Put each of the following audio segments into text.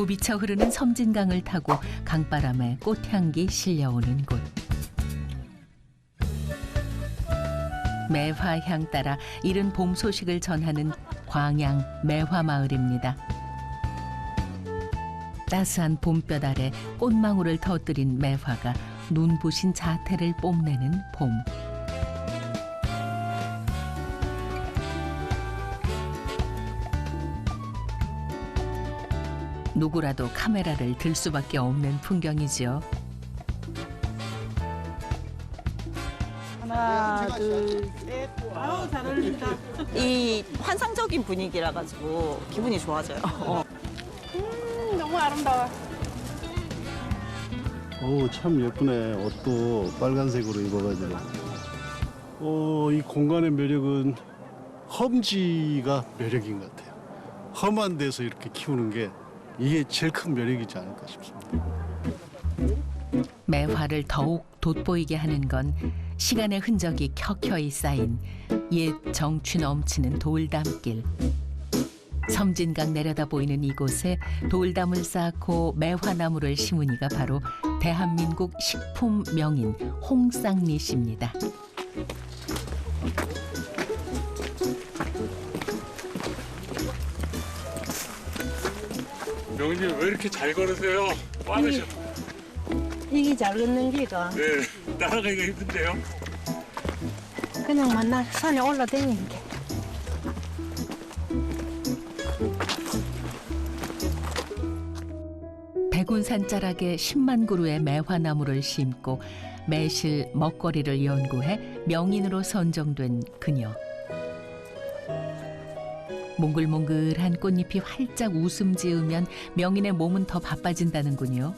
굽이쳐 흐르는 섬진강을 타고 강바람에 꽃향기 실려오는 곳. 매화향 따라 이른 봄 소식을 전하는 광양 매화마을입니다. 따스한 봄볕 아래 꽃망울을 터뜨린 매화가 눈부신 자태를 뽐내는 봄. 누구라도 카메라를 들 수밖에 없는 풍경이지요. 하나, 둘, 셋. 아우, 잘 어울린다. 이 환상적인 분위기라 가지고 기분이 좋아져요. 너무 아름다워. 오, 참 예쁘네. 옷도 빨간색으로 입어가지고. 이 공간의 매력은 험지가 매력인 것 같아요. 험한 데서 이렇게 키우는 게 이게 제일 큰 매력이지 않을까 싶습니다. 매화를 더욱 돋보이게 하는 건 시간의 흔적이 켜켜이 쌓인 옛 정취 넘치는 돌담길. 섬진강 내려다 보이는 이곳에 돌담을 쌓고 매화나무를 심으니가 바로 대한민국 식품 명인 홍쌍리 씨입니다. 명님 왜 이렇게 잘 걸으세요? 빠르셔. 이게 잘 걷는 기가 네, 따라가기가 힘든데요. 그냥 만나 산에 올라다니는 게. 백운산 자락에 10만 그루의 매화나무를 심고 매실 먹거리를 연구해 명인으로 선정된 그녀. 몽글몽글한 꽃잎이 활짝 웃음 지으면 명인의 몸은 더 바빠진다는군요.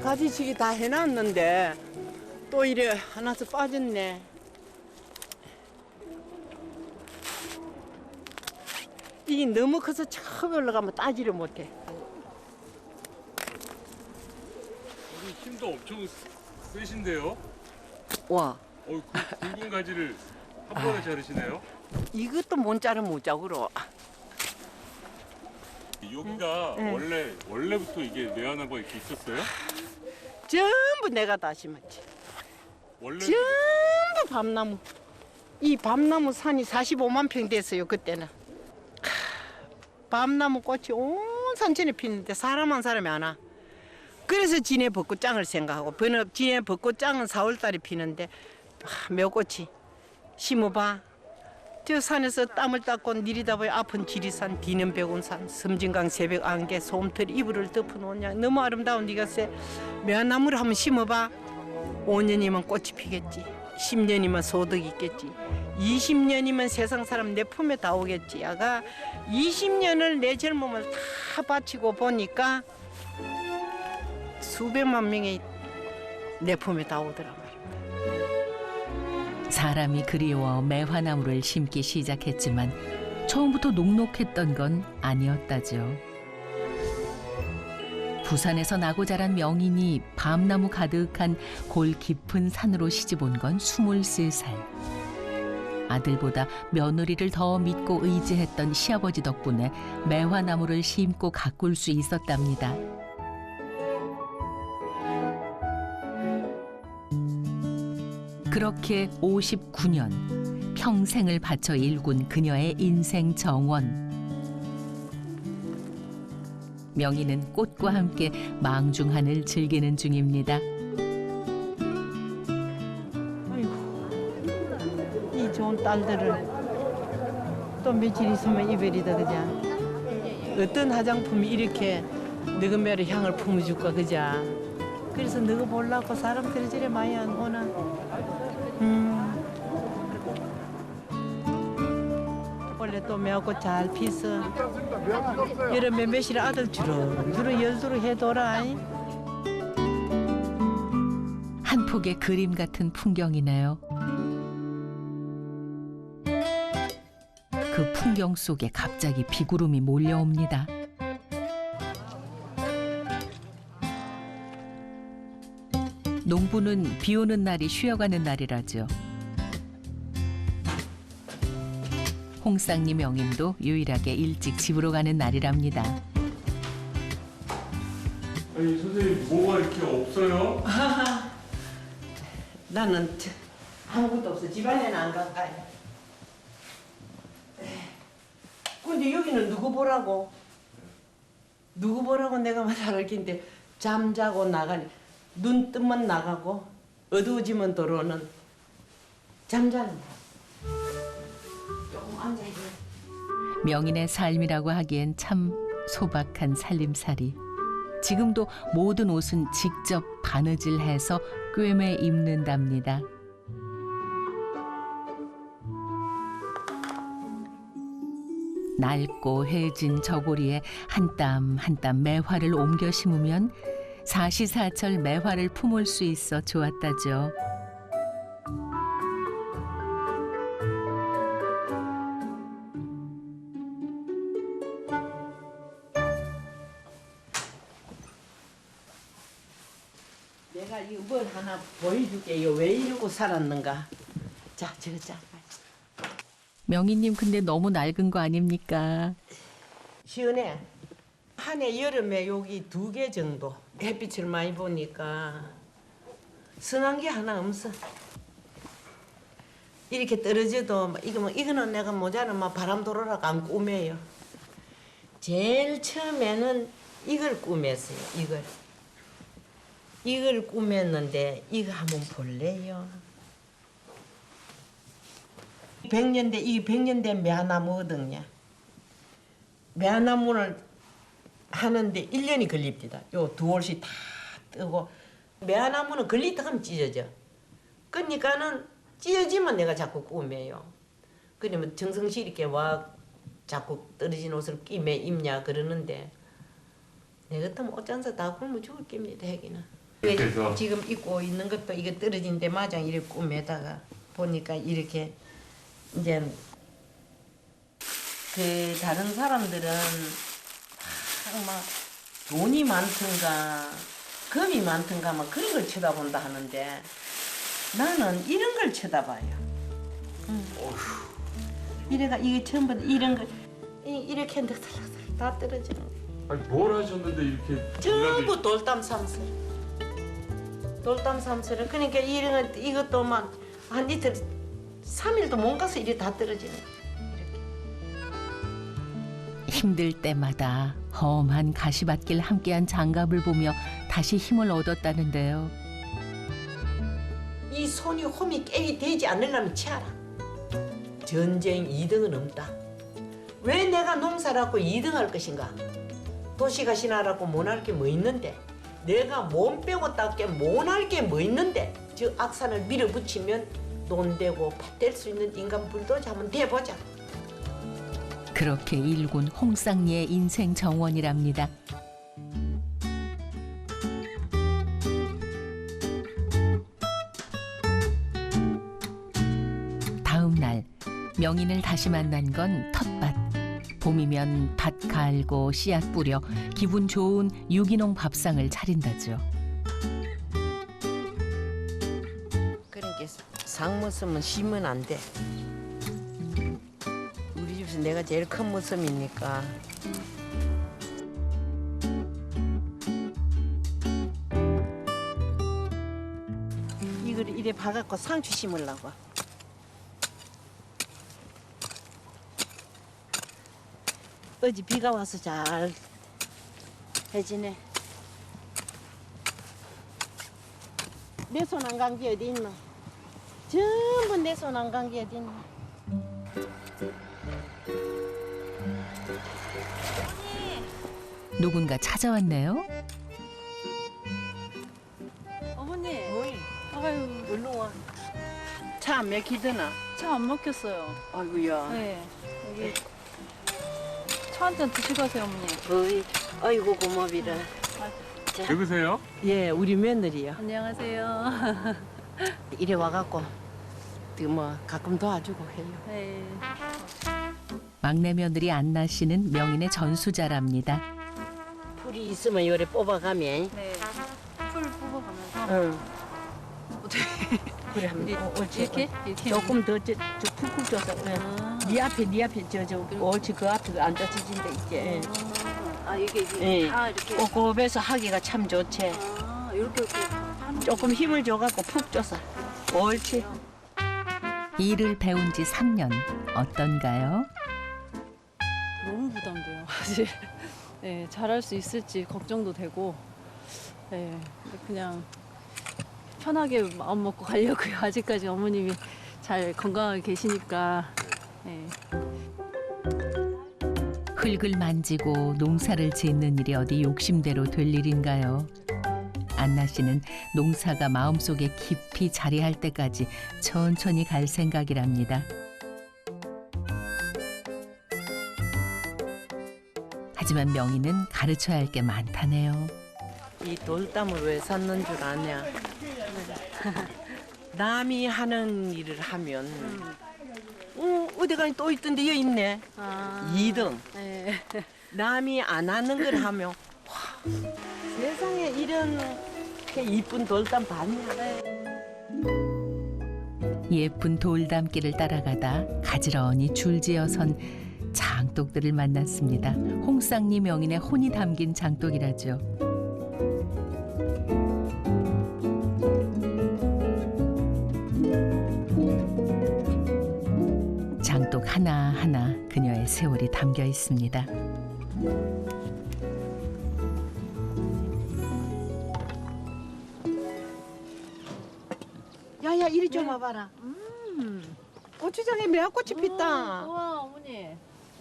가지치기 다 해놨는데 또 이래 하나서 빠졌네. 이게 너무 커서 처음 올라가면 따지를 못해. 힘도 엄청 세신데요. 와, 그 굵은 가지를 한 번에 자르시네요. 이것도 못 자르면 무작으로. 여기가 원래부터 이게 매화나무가 이렇게 있었어요? 전부 내가 다 심었지. 원래 전부 밤나무. 이 밤나무 산이 45만 평 됐어요, 그때는. 밤나무 꽃이 온 산천에 피는데 사람 한 사람이 안 와. 그래서 진해 벚꽃장을 생각하고 진해 벚꽃장은 4월 달에 피는데 묘꽃이 심어봐. 저 산에서 땀을 닦고 내리다 보여 아픈 지리산, 뒤는 백운산, 섬진강 새벽 안개, 솜털 이불을 덮어놓냐. 너무 아름다운 네가 새 매화나무를 한번 심어봐. 5년이면 꽃이 피겠지. 10년이면 소득이 있겠지. 20년이면 세상 사람 내 품에 다 오겠지. 아가 20년을 내 젊음을 다 바치고 보니까 수백만 명이 내 품에 다 오더라 말이야. 사람이 그리워 매화나무를 심기 시작했지만 처음부터 녹록했던 건 아니었다죠. 부산에서 나고 자란 명인이 밤나무 가득한 골 깊은 산으로 시집온 건 23살. 아들보다 며느리를 더 믿고 의지했던 시아버지 덕분에 매화나무를 심고 가꿀 수 있었답니다. 그렇게 59년 평생을 바쳐 일군 그녀의 인생 정원. 명인은 꽃과 함께 망중한을 즐기는 중입니다. 아이고, 이 좋은 딸들을 또 며칠 있으면 이별이다, 그자. 어떤 화장품이 이렇게 너희 매를 향을 품어줄까, 그자. 그래서 너희 보려고 사람들이 저래 많이 안 오나. 원래 또 매화꽃 잘 피서 여름에 매실 아들 주렁주렁 열두로 해둬라. 한 폭의 그림 같은 풍경이네요. 그 풍경 속에 갑자기 비구름이 몰려옵니다. 농부는 비 오는 날이 쉬어가는 날이라죠. 홍쌍리 명인도 유일하게 일찍 집으로 가는 날이랍니다. 아니 선생님 뭐가 이렇게 없어요? 나는 아무것도 없어. 집안에는 안 가까이. 근데 여기는 누구 보라고? 누구 보라고 내가 말할 긴데 잠자고 나가니 눈 뜨면 나가고 어두워지면 들어오는 잠자는 거. 조금 앉아있어. 명인의 삶이라고 하기엔 참 소박한 살림살이. 지금도 모든 옷은 직접 바느질해서 꿰매 입는답니다. 낡고 해진 저고리에 한 땀 한 땀 매화를 옮겨 심으면 사시사철 매화를 품을 수 있어 좋았다죠. 내가 이걸 하나 보여줄게요. 왜 이러고 살았는가. 자, 저거 자. 명희님 근데 너무 낡은 거 아닙니까? 시원해. 한 해 여름에 여기 2개 정도 햇빛을 많이 보니까 선한 게 하나 없어. 이렇게 떨어져도 이거는 내가 모자는 막 바람 돌아라고 안 꾸며요. 제일 처음에는 이걸 꾸몄어요. 이걸 꾸몄는데 이거 한번 볼래요? 100년 된 이게 100년 된 매화나무거든요. 매화나무를 하는데 1년이 걸립니다. 요 2올씩 다 뜨고 매화나무는 걸리다 하면 찢어져. 그러니까는 찢어지면 내가 자꾸 꾸며요. 그러면 정성시 이렇게 와 자꾸 떨어진 옷을 끼매 입냐 그러는데 내 같으면 옷장사 다 굶어 죽을 깁니다. 하기는. 그래서 지금 입고 있는 것도 이게 떨어진 데 마냥 이렇게 꾸매다가 보니까 이렇게 이제 그 다른 사람들은 막 돈이 많든가 겁이 많든가 막 그런 걸 쳐다본다 하는데 나는 이런 걸 쳐다봐요. 이래가 이게 전부 이런 걸 이렇게 했는데 살살살 다 떨어지는 거. 아니 뭘 하셨는데 이렇게 전부 돌담 삼슬. 돌담 삼슬은 그러니까 이런 거 이것도 막 한 이틀 3일도 못 가서 이래 다 떨어지는 거. 힘들 때마다 험한 가시밭길 함께한 장갑을 보며 다시 힘을 얻었다는데요. 이 손이 홈이 깨이 되지 않으려면 치아라. 전쟁 2등은 없다. 왜 내가 농사라고 2등할 것인가? 도시가시나라고 못할 게 뭐 있는데 내가 몸 빼고 닦게 못할 게 뭐 있는데 저 악산을 밀어붙이면 돈 되고 팥 될 수 있는 인간 불도저 한번 대보자. 그렇게 일군 홍쌍리의 인생 정원이랍니다. 다음 날 명인을 다시 만난 건 텃밭. 봄이면 밭 갈고 씨앗 뿌려 기분 좋은 유기농 밥상을 차린다죠. 그러니까 상 모습은 심으면 안 돼. 우리 집에서 내가 제일 큰 모습이니까. 이걸 이래 봐갖고 상추 심으려고. 어제 비가 와서 잘 해지네. 내 손 안 간 게 어디 있나? 전부 내 손 안 간 게 어디 있나? 누군가 찾아왔네요. 어머니, 어이, 아유, 얼른 와. 차 안 막히더나? 차 안 막혔어요. 아이고야. 네, 여기 차 한 잔 드시고 가세요, 어머니. 어이, 아이고 고맙이라. 누구세요? 예, 우리 며느리요. 안녕하세요. 이래 와갖고 뭐 가끔 도와주고 해요. 네. 막내 며느리 안나 씨는 명인의 전수자랍니다. 풀이 있으면 요래 뽑아가면. 네. 풀 뽑아가면서 응. 어떻게 그래 하면 옳지. 이렇게 이렇게 조금 더 저 풀쿨 줘서. 응. 아, 네 앞에 저 옳지 그 앞에 앉아지진데 있지. 아 이게 예. 다 이렇게. 꼼꼼해서 하기가 참 좋지. 아 이렇게 하는 조금 힘을 줘갖고 푹 줘서. 옳지. 일을 배운 지 3년 어떤가요? 너무 부담돼요. 사실 네, 잘할 수 있을지 걱정도 되고 네, 근데 그냥 편하게 마음 먹고 가려고요. 아직까지 어머님이 잘 건강하게 계시니까 네. 흙을 만지고 농사를 짓는 일이 어디 욕심대로 될 일인가요? 안나 씨는 농사가 마음속에 깊이 자리할 때까지 천천히 갈 생각이랍니다. 하지만 명희는 가르쳐야 할 게 많다네요. 이 돌담을 왜 샀는 줄 아냐? 남이 하는 일을 하면 어디 가니 또 있던데 여기 있네. 아, 2등. 네. 남이 안 하는 걸 하면 와, 세상에 이런 이쁜 돌담 봤냐? 예쁜 돌담길을 따라가다 가지런히 줄지어 선 장독들을 만났습니다. 홍쌍리 명인의 혼이 담긴 장독이라죠. 장독 하나하나 그녀의 세월이 담겨 있습니다. 야야 이리 좀 와봐라. 고추장에 매화꽃이 폈다. 우와 어머니.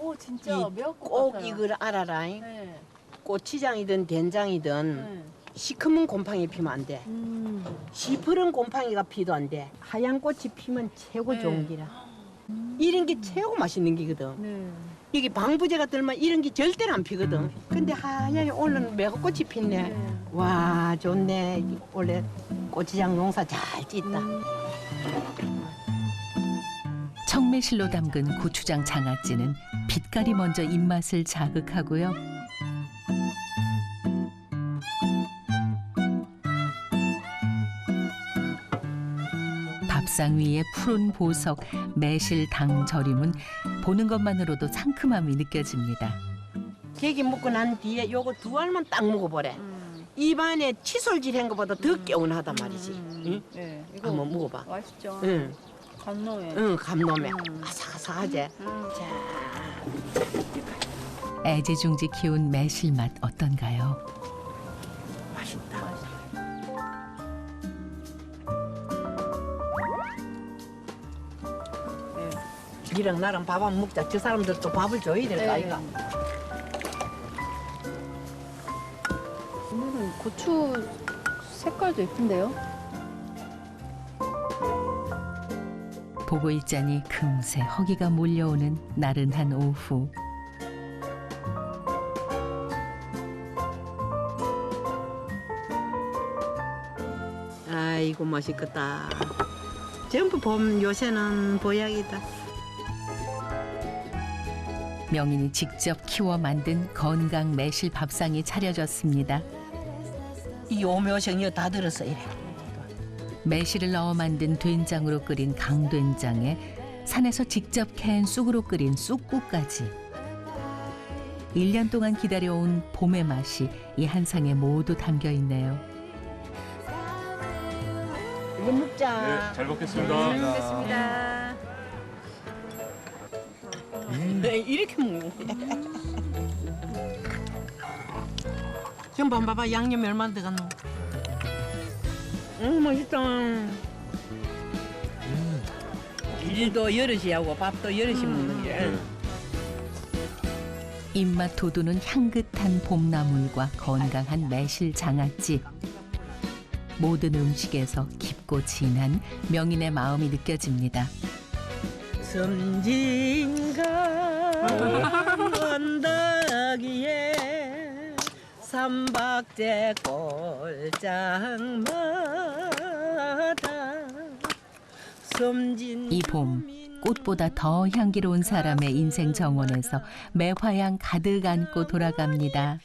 오 진짜 이 매운것 꼭 같아요. 이걸 알아라. 네. 고추장이든 된장이든 네. 시커먼 곰팡이 피면 안 돼. 시퍼런 곰팡이가 피도 안 돼. 하얀 꽃이 피면 최고 네. 좋은 기라. 이런 게 최고 맛있는 기거든. 네. 이게 방부제가 들면 이런 게 절대로 안 피거든. 근데 하얀 오늘은 매화꽃이 폈네. 네. 와 좋네. 원래 고추장 농사 잘 짓다. 청매실로 담근 고추장 장아찌는 빛깔이 먼저 입맛을 자극하고요. 밥상 위에 푸른 보석, 매실당 절임은 보는 것만으로도 상큼함이 느껴집니다. 계기 먹고 난 뒤에 요거 두 알만 딱 먹어보래. 입안에 칫솔질 한 것보다 더 개운하단 말이지. 응? 네. 이거 한번 먹어봐. 맛있죠. 응, 감놈에. 응, 감놈에 아삭아삭하지. 애지중지 키운 매실맛 어떤가요? 맛있다. 니랑 나랑 밥 안 먹자. 저 사람들도 밥을 줘야 될까 네. 이가. 오늘은 고추 색깔도 예쁜데요? 보고 있자니 금세 허기가 몰려오는 나른한 오후. 아이고 맛있겠다. 전부 봄 요새는 보약이다. 명인이 직접 키워 만든 건강 매실 밥상이 차려졌습니다. 이 오묘생이 다 들었어 이래. 매실을 넣어 만든 된장으로 끓인 강된장에 산에서 직접 캔 쑥으로 끓인 쑥국까지. 1년 동안 기다려온 봄의 맛이 이 한 상에 모두 담겨 있네요. 이거 먹자. 네, 잘 먹겠습니다. 알겠습니다. 이렇게 먹는 거야. 지금 봐봐 양념이 얼마나 들어갔노. 맛있다. 일도 여럿이 하고 밥도 여럿이 먹는 게. 입맛 돋우는 향긋한 봄나물과 건강한 매실 장아찌. 모든 음식에서 깊고 진한 명인의 마음이 느껴집니다. 섬진강 언덕위에 삼박제 꼴장마다 섬진 이 봄 꽃보다 더 향기로운 사람의 인생 정원에서 매화향 가득 안고 돌아갑니다.